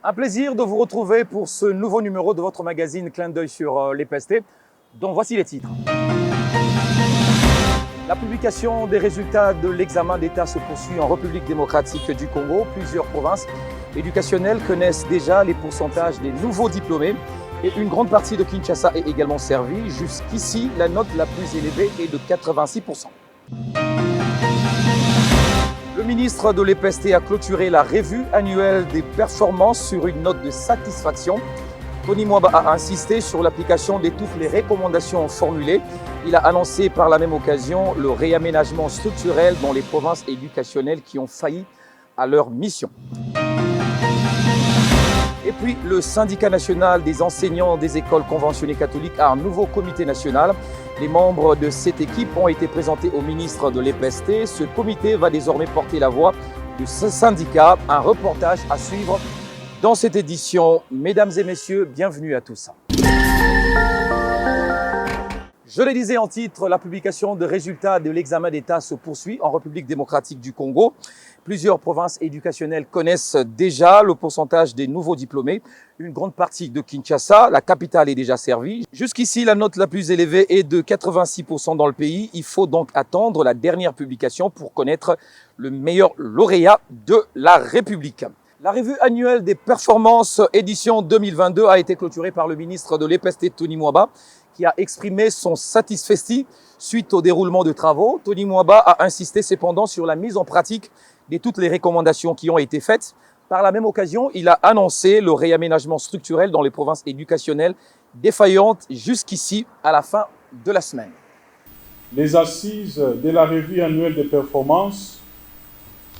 Un plaisir de vous retrouver pour ce nouveau numéro de votre magazine Clin d'œil sur l'EPST, dont voici les titres. La publication des résultats de l'examen d'État se poursuit en République démocratique du Congo. Plusieurs provinces éducationnelles connaissent déjà les pourcentages des nouveaux diplômés et une grande partie de Kinshasa est également servie. Jusqu'ici, la note la plus élevée est de 86%. Le ministre de l'EPST a clôturé la revue annuelle des performances sur une note de satisfaction. Tony Mwaba a insisté sur l'application de toutes les recommandations formulées. Il a annoncé par la même occasion le réaménagement structurel dans les provinces éducationnelles qui ont failli à leur mission. Et puis, le syndicat national des enseignants des écoles conventionnées catholiques a un nouveau comité national. Les membres de cette équipe ont été présentés au ministre de l'EPST. Ce comité va désormais porter la voix de ce syndicat. Un reportage à suivre dans cette édition. Mesdames et messieurs, bienvenue à tous. Je le disais en titre, la publication des résultats de l'examen d'État se poursuit en République démocratique du Congo. Plusieurs provinces éducationnelles connaissent déjà le pourcentage des nouveaux diplômés. Une grande partie de Kinshasa, la capitale, est déjà servie. Jusqu'ici, la note la plus élevée est de 86% dans le pays. Il faut donc attendre la dernière publication pour connaître le meilleur lauréat de la République. La revue annuelle des performances édition 2022 a été clôturée par le ministre de l'EPST, Tony Mwaba, qui a exprimé son satisfecit suite au déroulement de travaux. Tony Mwaba a insisté cependant sur la mise en pratique de toutes les recommandations qui ont été faites. Par la même occasion, il a annoncé le réaménagement structurel dans les provinces éducationnelles défaillantes jusqu'ici à la fin de la semaine. Les assises de la revue annuelle des performances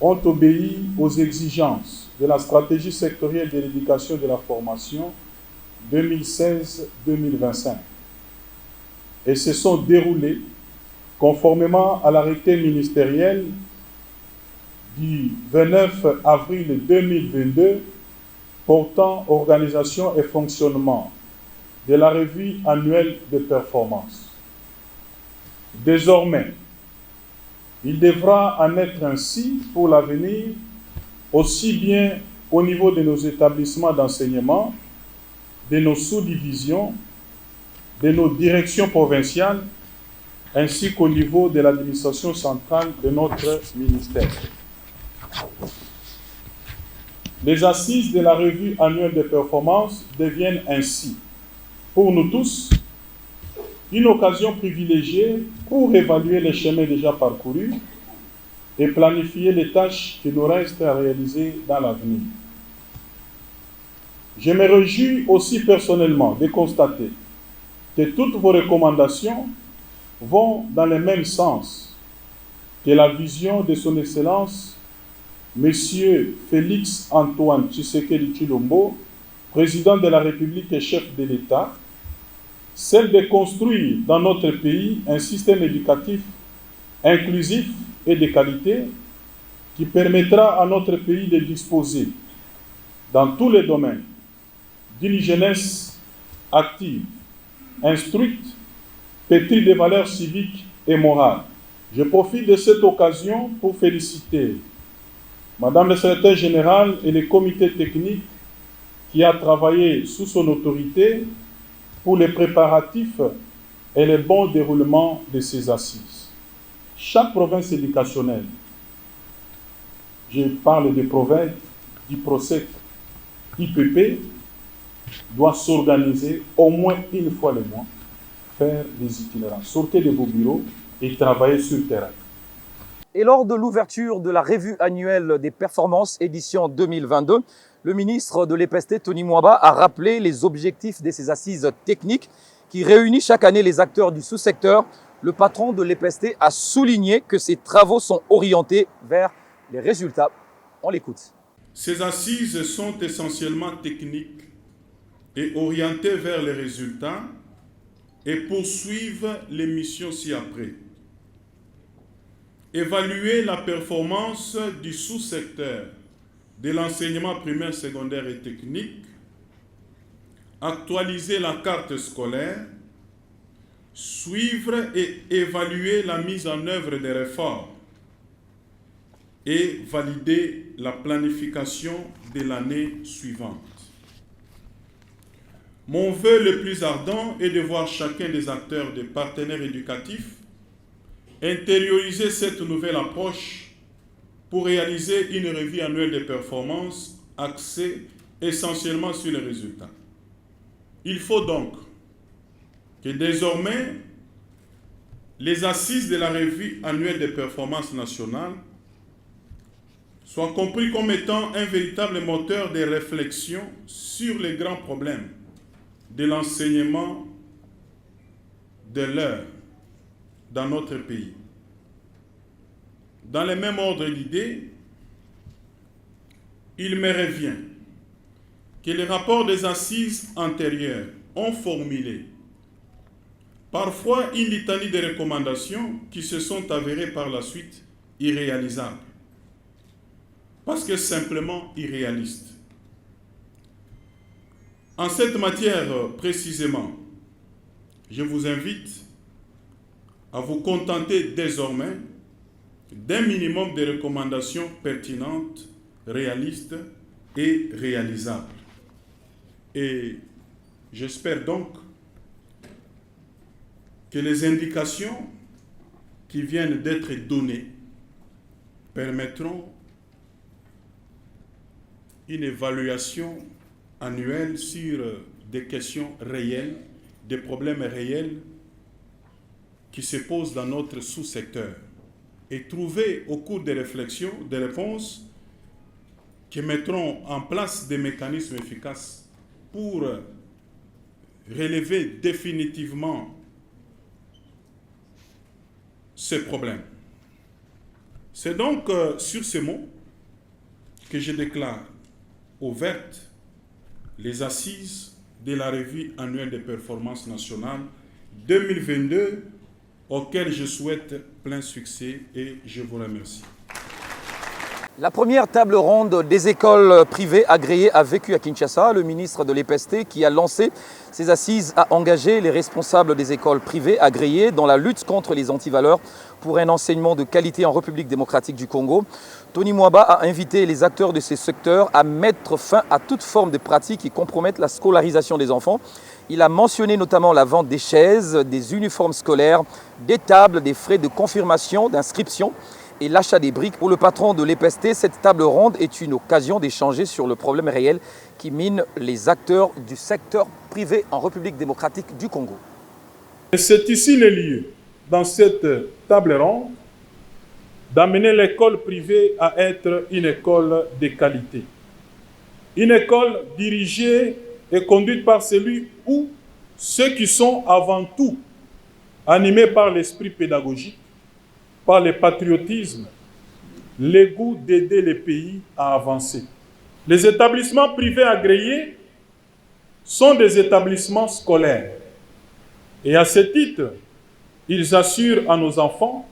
ont obéi aux exigences de la stratégie sectorielle de l'éducation et de la formation 2016-2025 et se sont déroulées conformément à l'arrêté ministériel du 29 avril 2022 portant organisation et fonctionnement de la revue annuelle de performance. Désormais, il devra en être ainsi pour l'avenir, aussi bien au niveau de nos établissements d'enseignement, de nos sous-divisions, de nos directions provinciales, ainsi qu'au niveau de l'administration centrale de notre ministère. Les assises de la revue annuelle de performance deviennent ainsi, pour nous tous, une occasion privilégiée pour évaluer les chemins déjà parcourus et planifier les tâches qui nous restent à réaliser dans l'avenir. Je me réjouis aussi personnellement de constater que toutes vos recommandations vont dans le même sens que la vision de son Excellence, M. Félix Antoine Tshisekedi Tshilombo, président de la République et chef de l'État, celle de construire dans notre pays un système éducatif inclusif et de qualité qui permettra à notre pays de disposer, dans tous les domaines, d'une jeunesse active, instruite, pétrie de valeurs civiques et morales. Je profite de cette occasion pour féliciter Madame le secrétaire général et le comité technique qui a travaillé sous son autorité pour les préparatifs et le bon déroulement de ces assises. Chaque province éducationnelle, je parle des provinces du PROSEC, IPP, doit s'organiser au moins une fois le mois, faire des itinéraires, sortir de vos bureaux et travailler sur le terrain. Et lors de l'ouverture de la revue annuelle des performances édition 2022, le ministre de l'EPST, Tony Mwaba, a rappelé les objectifs de ces assises techniques qui réunissent chaque année les acteurs du sous-secteur. Le patron de l'EPST a souligné que ces travaux sont orientés vers les résultats. On l'écoute. Ces assises sont essentiellement techniques et orientées vers les résultats et poursuivent les missions ci-après. Évaluer la performance du sous-secteur de l'enseignement primaire, secondaire et technique, actualiser la carte scolaire, suivre et évaluer la mise en œuvre des réformes et valider la planification de l'année suivante. Mon vœu le plus ardent est de voir chacun des acteurs, des partenaires éducatifs, intérioriser cette nouvelle approche pour réaliser une revue annuelle des performances axée essentiellement sur les résultats. Il faut donc que désormais, les assises de la revue annuelle des performances nationales soient compris comme étant un véritable moteur de réflexion sur les grands problèmes de l'enseignement de l'heure dans notre pays. Dans le même ordre d'idées, il me revient que les rapports des assises antérieures ont formulé parfois une litanie de recommandations qui se sont avérées par la suite irréalisables, parce que simplement irréalistes. En cette matière précisément, je vous invite à vous contenter désormais d'un minimum de recommandations pertinentes, réalistes et réalisables. Et j'espère donc que les indications qui viennent d'être données permettront une évaluation annuelle sur des questions réelles, des problèmes réels qui se posent dans notre sous-secteur et trouver au cours des réflexions des réponses qui mettront en place des mécanismes efficaces pour relever définitivement ces problèmes. C'est donc sur ces mots que je déclare ouvertes les assises de la revue annuelle des performances nationales 2022 auxquelles je souhaite plein succès et je vous remercie. La première table ronde des écoles privées agréées a vécu à Kinshasa. Le ministre de l'EPST qui a lancé ces assises a engagé les responsables des écoles privées agréées dans la lutte contre les antivaleurs pour un enseignement de qualité en République démocratique du Congo. Tony Mwaba a invité les acteurs de ces secteurs à mettre fin à toute forme de pratiques qui compromettent la scolarisation des enfants. Il a mentionné notamment la vente des chaises, des uniformes scolaires, des tables, des frais de confirmation, d'inscription et l'achat des briques. Pour le patron de l'EPST, cette table ronde est une occasion d'échanger sur le problème réel qui mine les acteurs du secteur privé en République démocratique du Congo. C'est ici le lieu, dans cette table ronde, d'amener l'école privée à être une école de qualité. Une école dirigée et conduite par celui ou ceux qui sont avant tout animés par l'esprit pédagogique, par le patriotisme, le goût d'aider les pays à avancer. Les établissements privés agréés sont des établissements scolaires. Et à ce titre, ils assurent à nos enfants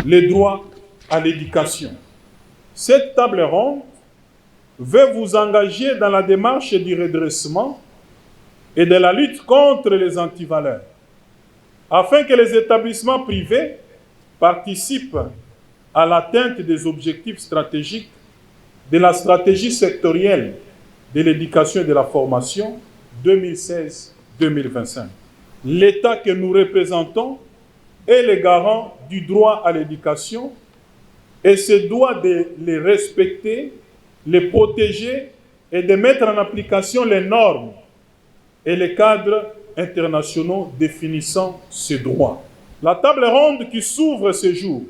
le droit à l'éducation. Cette table ronde veut vous engager dans la démarche du redressement et de la lutte contre les antivaleurs, afin que les établissements privés participent à l'atteinte des objectifs stratégiques de la stratégie sectorielle de l'éducation et de la formation 2016-2025. L'État que nous représentons est le garant du droit à l'éducation et se doit de les respecter, les protéger et de mettre en application les normes et les cadres internationaux définissant ces droits. La table ronde qui s'ouvre ce jour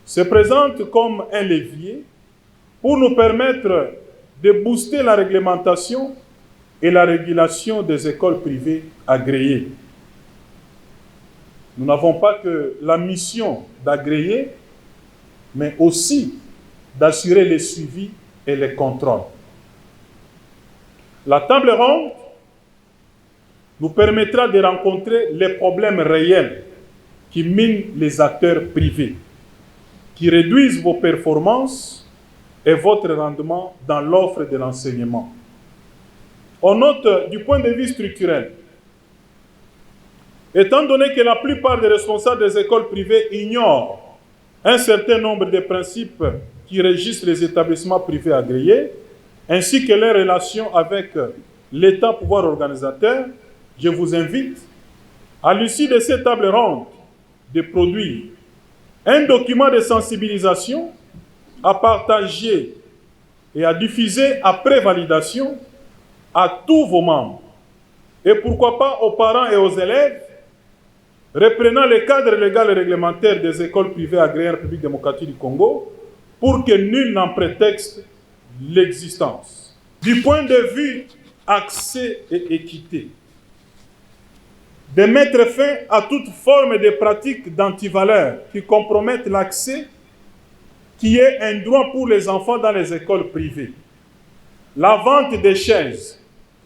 se présente comme un levier pour nous permettre de booster la réglementation et la régulation des écoles privées agréées. Nous n'avons pas que la mission d'agréer, mais aussi d'assurer le suivi et le contrôle. La table ronde nous permettra de rencontrer les problèmes réels qui minent les acteurs privés, qui réduisent vos performances et votre rendement dans l'offre de l'enseignement. On note du point de vue structurel, étant donné que la plupart des responsables des écoles privées ignorent un certain nombre de principes qui régissent les établissements privés agréés, ainsi que leurs relations avec l'État pouvoir organisateur, je vous invite, à l'issue de cette table ronde, de produire un document de sensibilisation à partager et à diffuser après validation à tous vos membres. Et pourquoi pas aux parents et aux élèves, reprenant le cadre légal et réglementaire des écoles privées agréées en République démocratique du Congo, pour que nul n'en prétexte l'existence. Du point de vue accès et équité, de mettre fin à toute forme de pratique d'antivaleurs qui compromettent l'accès qui est un droit pour les enfants dans les écoles privées. La vente des chaises,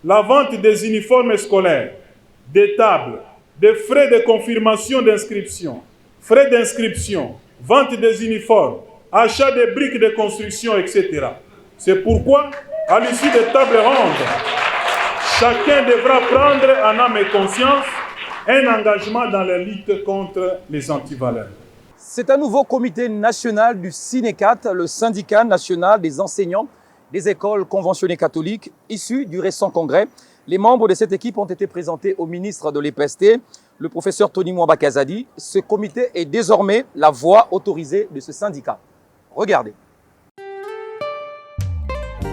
la vente des uniformes scolaires, des tables, des frais de confirmation d'inscription, frais d'inscription, vente des uniformes, achat des briques de construction, etc. C'est pourquoi, à l'issue des tables rondes, chacun devra prendre en âme et conscience un engagement dans la lutte contre les antivaleurs. C'est un nouveau comité national du Synécat, le syndicat national des enseignants des écoles conventionnées catholiques, issu du récent congrès. Les membres de cette équipe ont été présentés au ministre de l'EPST, le professeur Tony Mwamba Kazadi. Ce comité est désormais la voix autorisée de ce syndicat. Regardez.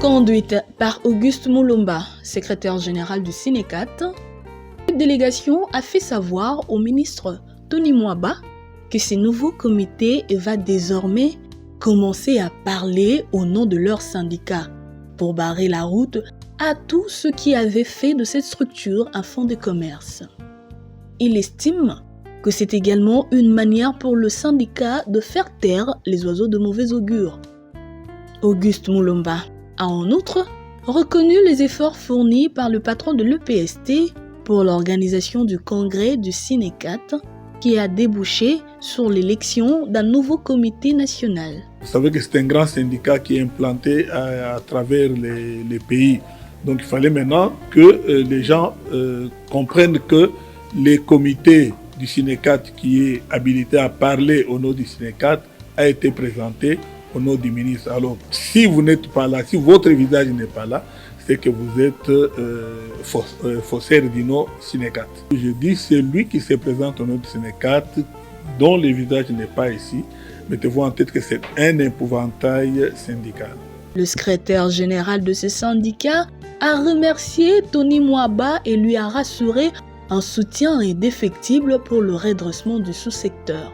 Conduite par Auguste Mulumba, secrétaire général du Synécat, cette délégation a fait savoir au ministre Tony Mwamba que ce nouveau comité va désormais commencer à parler au nom de leur syndicat pour barrer la route à tous ceux qui avaient fait de cette structure un fonds de commerce. Il estime que c'est également une manière pour le syndicat de faire taire les oiseaux de mauvais augure. Auguste Mulumba a en outre reconnu les efforts fournis par le patron de l'EPST pour l'organisation du congrès du Synécat qui a débouché sur l'élection d'un nouveau comité national. Vous savez que c'est un grand syndicat qui est implanté à travers les pays. Donc il fallait maintenant que les gens comprennent que les comités du Synécat qui est habilité à parler au nom du Synécat a été présenté au nom du ministre. Alors si vous n'êtes pas là, si votre visage n'est pas là, c'est que vous êtes faussaire du nom Synécat. Je dis celui qui se présente au nom du Synécat, dont le visage n'est pas ici, mettez-vous en tête que c'est un épouvantail syndical. Le secrétaire général de ce syndicat a remercié Tony Mwamba et lui a rassuré un soutien indéfectible pour le redressement du sous-secteur.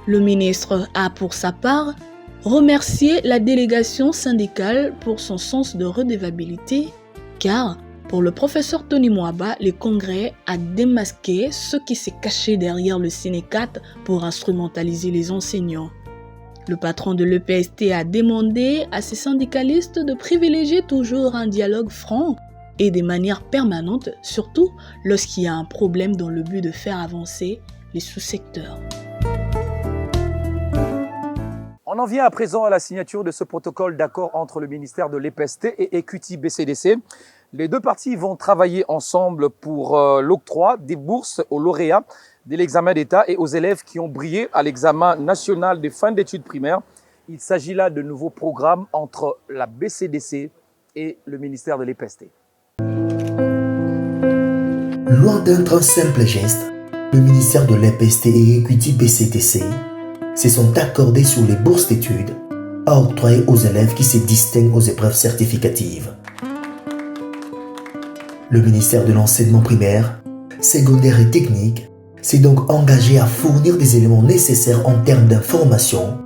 Le ministre a pour sa part remercié la délégation syndicale pour son sens de redevabilité, car pour le professeur Tony Mwamba, le congrès a démasqué ceux qui s'est caché derrière le Synécat pour instrumentaliser les enseignants. Le patron de l'EPST a demandé à ses syndicalistes de privilégier toujours un dialogue franc et de manière permanente, surtout lorsqu'il y a un problème dans le but de faire avancer les sous-secteurs. On en vient à présent à la signature de ce protocole d'accord entre le ministère de l'EPST et Equity BCDC. Les deux parties vont travailler ensemble pour l'octroi des bourses aux lauréats de l'examen d'État et aux élèves qui ont brillé à l'examen national des fins d'études primaires. Il s'agit là de nouveaux programmes entre la BCDC et le ministère de l'EPST. Loin d'être un simple geste, le ministère de l'EPST et Equity BCDC se sont accordés sur les bourses d'études à octroyer aux élèves qui se distinguent aux épreuves certificatives. Le ministère de l'enseignement primaire, secondaire et technique s'est donc engagé à fournir des éléments nécessaires en termes d'information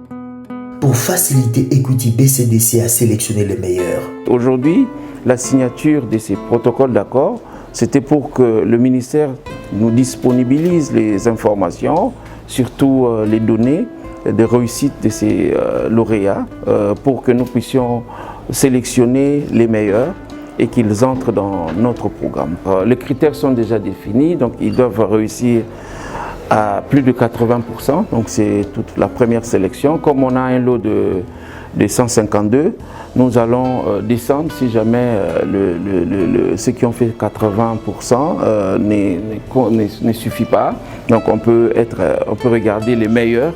pour faciliter Equity BCDC à sélectionner les meilleurs. Aujourd'hui, la signature de ces protocoles d'accord, c'était pour que le ministère nous disponibilise les informations, surtout les données de réussite de ces lauréats, pour que nous puissions sélectionner les meilleurs et qu'ils entrent dans notre programme. Les critères sont déjà définis, donc ils doivent réussir à plus de 80%, donc c'est toute la première sélection. Comme on a un lot de 152, nous allons descendre si jamais ceux qui ont fait 80% ne suffit pas. Donc on peut regarder les meilleurs,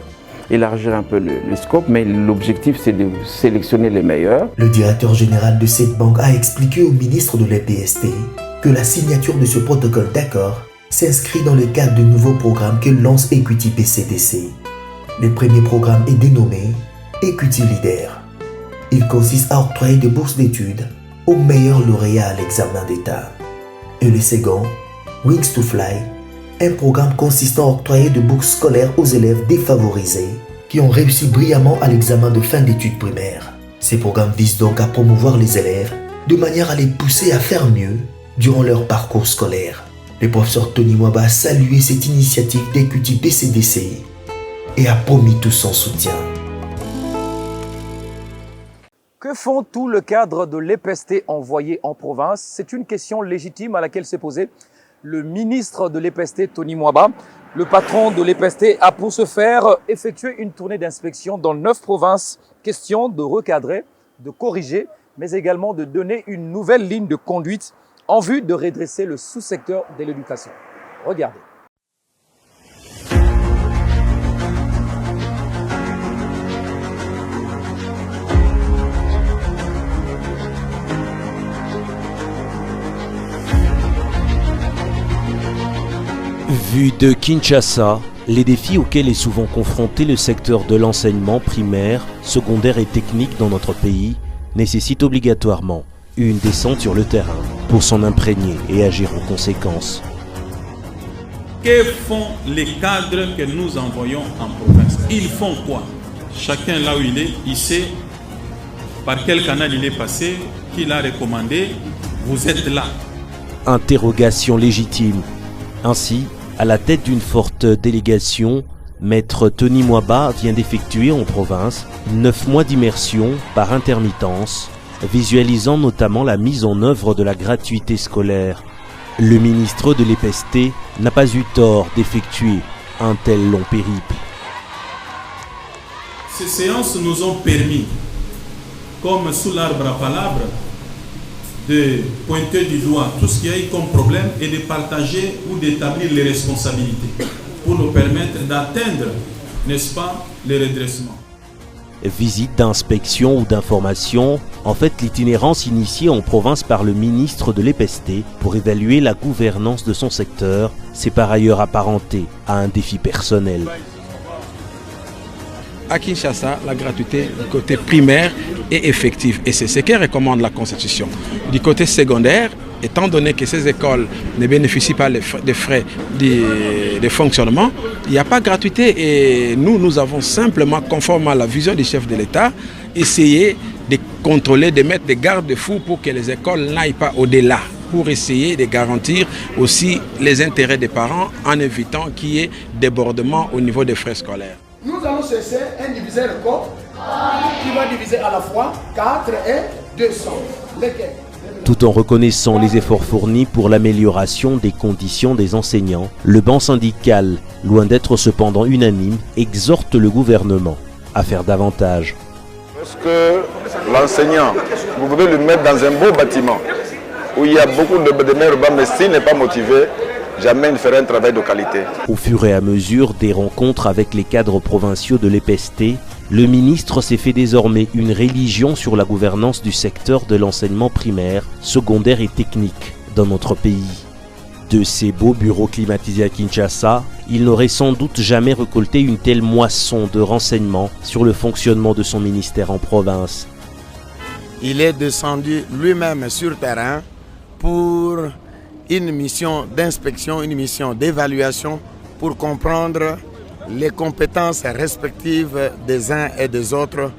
élargir un peu le scope, mais l'objectif c'est de sélectionner les meilleurs. Le directeur général de cette banque a expliqué au ministre de l'EPST que la signature de ce protocole d'accord s'inscrit dans le cadre de nouveaux programmes que lance Equity BCDC. Le premier programme est dénommé Equity Leader. Il consiste à octroyer des bourses d'études aux meilleurs lauréats à l'examen d'État. Et le second, Wings to Fly, un programme consistant à octroyer de bourses scolaires aux élèves défavorisés qui ont réussi brillamment à l'examen de fin d'études primaires. Ces programmes visent donc à promouvoir les élèves de manière à les pousser à faire mieux durant leur parcours scolaire. Le professeur Tony Mwaba a salué cette initiative d'Equity BCDC et a promis tout son soutien. Que font tout le cadre de l'EPST envoyé en province? C'est une question légitime à laquelle s'est posé le ministre de l'EPST, Tony Mwaba. Le patron de l'EPST a pour ce faire effectué une tournée d'inspection dans 9 provinces. Question de recadrer, de corriger, mais également de donner une nouvelle ligne de conduite en vue de redresser le sous-secteur de l'éducation. Regardez. Vu de Kinshasa, les défis auxquels est souvent confronté le secteur de l'enseignement primaire, secondaire et technique dans notre pays nécessitent obligatoirement une descente sur le terrain pour s'en imprégner et agir en conséquence. Que font les cadres que nous envoyons en province? Ils font quoi? Chacun là où il est, il sait par quel canal il est passé, qui l'a recommandé, vous êtes là. Interrogation légitime. Ainsi, à la tête d'une forte délégation, Maître Tony Mwaba vient d'effectuer en province 9 mois d'immersion par intermittence, visualisant notamment la mise en œuvre de la gratuité scolaire. Le ministre de l'EPST n'a pas eu tort d'effectuer un tel long périple. Ces séances nous ont permis, comme sous l'arbre à palabres, de pointer du doigt tout ce qu'il y a eu comme problème et de partager ou d'établir les responsabilités pour nous permettre d'atteindre, n'est-ce pas, les redressements. Visite d'inspection ou d'information, en fait l'itinérance initiée en province par le ministre de l'EPST pour évaluer la gouvernance de son secteur, s'est par ailleurs apparenté à un défi personnel. À Kinshasa, la gratuité du côté primaire est effective et c'est ce que recommande la Constitution. Du côté secondaire, étant donné que ces écoles ne bénéficient pas des frais de fonctionnement, il n'y a pas de gratuité et nous avons simplement, conformément à la vision du chef de l'État, essayé de contrôler, de mettre des garde-fous pour que les écoles n'aillent pas au-delà, pour essayer de garantir aussi les intérêts des parents en évitant qu'il y ait débordement au niveau des frais scolaires. Nous allons chercher un diviseur qui va diviser à la fois 4 et 200. Lesquels? Tout en reconnaissant les efforts fournis pour l'amélioration des conditions des enseignants, le banc syndical, loin d'être cependant unanime, exhorte le gouvernement à faire davantage. Parce que l'enseignant, vous pouvez le mettre dans un beau bâtiment où il y a beaucoup de meilleurs bancs, mais s'il n'est pas motivé, jamais il ne fera un travail de qualité. Au fur et à mesure des rencontres avec les cadres provinciaux de l'EPST, le ministre s'est fait désormais une religion sur la gouvernance du secteur de l'enseignement primaire, secondaire et technique dans notre pays. De ces beaux bureaux climatisés à Kinshasa, il n'aurait sans doute jamais récolté une telle moisson de renseignements sur le fonctionnement de son ministère en province. Il est descendu lui-même sur terrain pour une mission d'inspection, une mission d'évaluation pour comprendre les compétences respectives des uns et des autres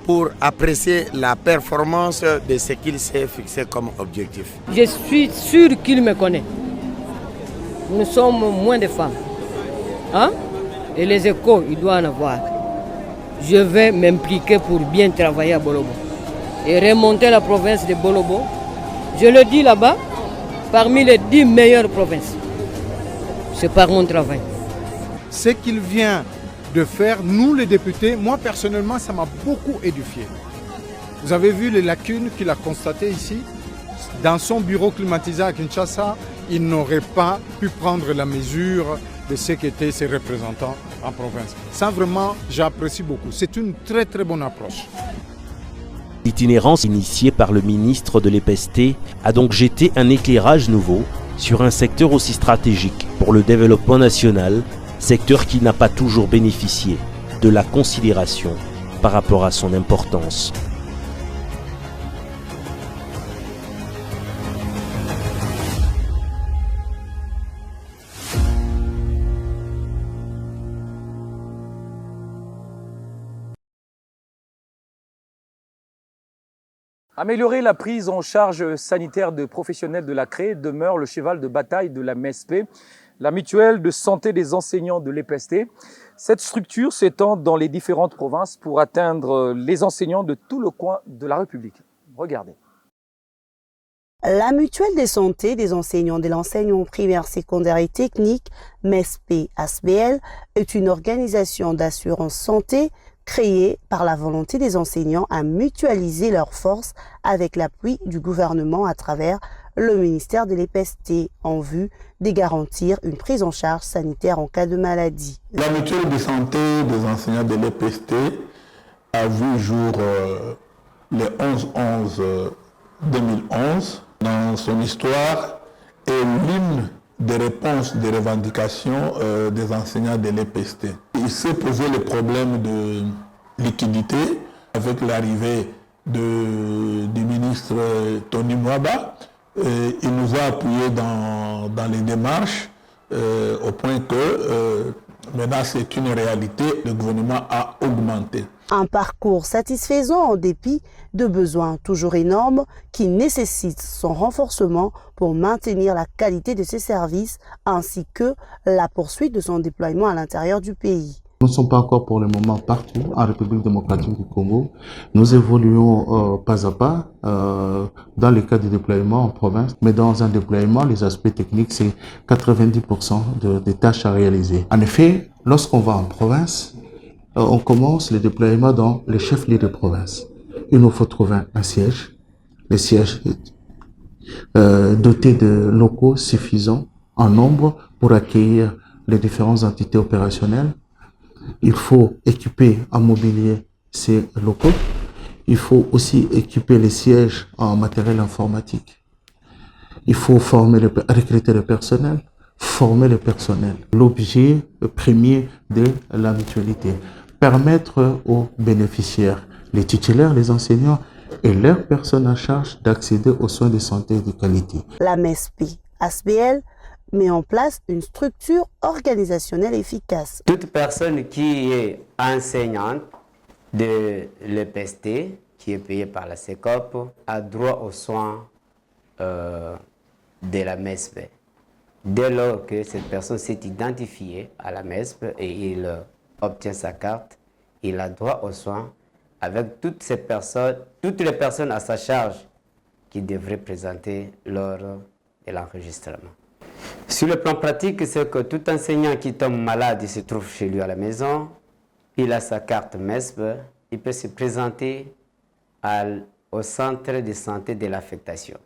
pour apprécier la performance de ce qu'il s'est fixé comme objectif. Je suis sûr qu'il me connaît. Nous sommes moins de femmes. Hein? Et les échos, il doit en avoir. Je vais m'impliquer pour bien travailler à Bolobo et remonter la province de Bolobo. Je le dis là-bas, parmi les 10 meilleures provinces. C'est par mon travail. Ce qu'il vient de faire, nous les députés, moi personnellement, ça m'a beaucoup édifié. Vous avez vu les lacunes qu'il a constatées ici. Dans son bureau climatisé à Kinshasa, il n'aurait pas pu prendre la mesure de ce qu'étaient ses représentants en province. Ça vraiment, j'apprécie beaucoup. C'est une très très bonne approche. L'itinérance initiée par le ministre de l'EPST a donc jeté un éclairage nouveau sur un secteur aussi stratégique pour le développement national, secteur qui n'a pas toujours bénéficié de la considération par rapport à son importance. Améliorer la prise en charge sanitaire de professionnels de la CRE demeure le cheval de bataille de la MESP, la mutuelle de santé des enseignants de l'EPST. Cette structure s'étend dans les différentes provinces pour atteindre les enseignants de tout le coin de la République. Regardez. La mutuelle de santé des enseignants de l'enseignement primaire, secondaire et technique, MESP-ASBL, est une organisation d'assurance santé créée par la volonté des enseignants à mutualiser leurs forces avec l'appui du gouvernement à travers le ministère de l'EPST en vue de garantir une prise en charge sanitaire en cas de maladie. La mutuelle de santé des enseignants de l'EPST a vu jour le 11-11-2011. Dans son histoire, est l'une des réponses des revendications des enseignants de l'EPST. Il s'est posé le problème de liquidité avec l'arrivée du ministre Tony-Mois Ba. Il nous a appuyés dans les démarches au point que maintenant c'est une réalité, le gouvernement a augmenté. Un parcours satisfaisant en dépit de besoins toujours énormes qui nécessitent son renforcement pour maintenir la qualité de ses services ainsi que la poursuite de son déploiement à l'intérieur du pays. Nous ne sommes pas encore pour le moment partout en République démocratique du Congo. Nous évoluons pas à pas dans le cas du déploiement en province, mais dans un déploiement, les aspects techniques, c'est 90% des tâches à réaliser. En effet, lorsqu'on va en province, on commence le déploiement dans les chefs-lieux de province. Il nous faut trouver un siège, les sièges dotés de locaux suffisants en nombre pour accueillir les différentes entités opérationnelles. Il faut équiper en mobilier ces locaux. Il faut aussi équiper les sièges en matériel informatique. Il faut recruter le personnel, former le personnel. L'objet premier de la mutualité, permettre aux bénéficiaires, les titulaires, les enseignants et leurs personnes en charge d'accéder aux soins de santé de qualité. La MESP-ASBL met en place une structure organisationnelle efficace. Toute personne qui est enseignante de l'EPST, qui est payée par la SECOP, a droit aux soins de la MESP. Dès lors que cette personne s'est identifiée à la MESP et il obtient sa carte, il a droit aux soins avec toutes les personnes à sa charge qui devraient présenter lors de l'enregistrement. Sur le plan pratique, c'est que tout enseignant qui tombe malade, il se trouve chez lui à la maison, il a sa carte MESP, il peut se présenter au centre de santé de l'affectation.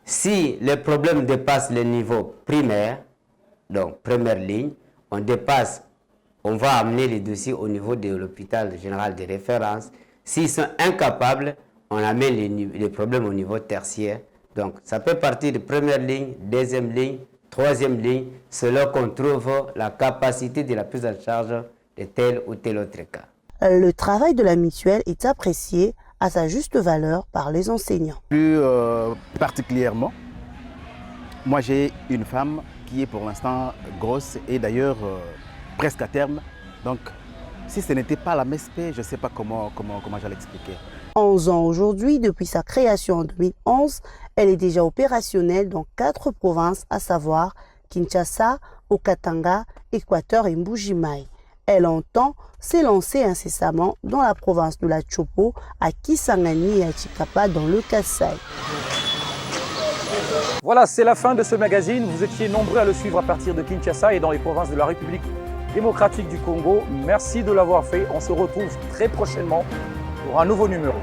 Si le problème dépasse le niveau primaire, donc première ligne, on va amener les dossiers au niveau de l'hôpital général de référence. S'ils sont incapables, on amène les problèmes au niveau tertiaire. Donc ça peut partir de première ligne, deuxième ligne, troisième ligne, selon qu'on trouve la capacité de la prise en charge de tel ou tel autre cas. Le travail de la mutuelle est apprécié à sa juste valeur par les enseignants. Plus particulièrement, moi j'ai une femme qui est pour l'instant grosse et d'ailleurs presque à terme. Donc si ce n'était pas la MESP, je ne sais pas comment j'allais expliquer. 11 ans aujourd'hui, depuis sa création en 2011, elle est déjà opérationnelle dans 4 provinces, à savoir Kinshasa, Okatanga, Équateur et Mbuji-Mayi. Elle entend s'élancer incessamment dans la province de la Chopo, à Kisangani et à Chikapa dans le Kasaï. Voilà, c'est la fin de ce magazine. Vous étiez nombreux à le suivre à partir de Kinshasa et dans les provinces de la République démocratique du Congo. Merci de l'avoir fait. On se retrouve très prochainement pour un nouveau numéro.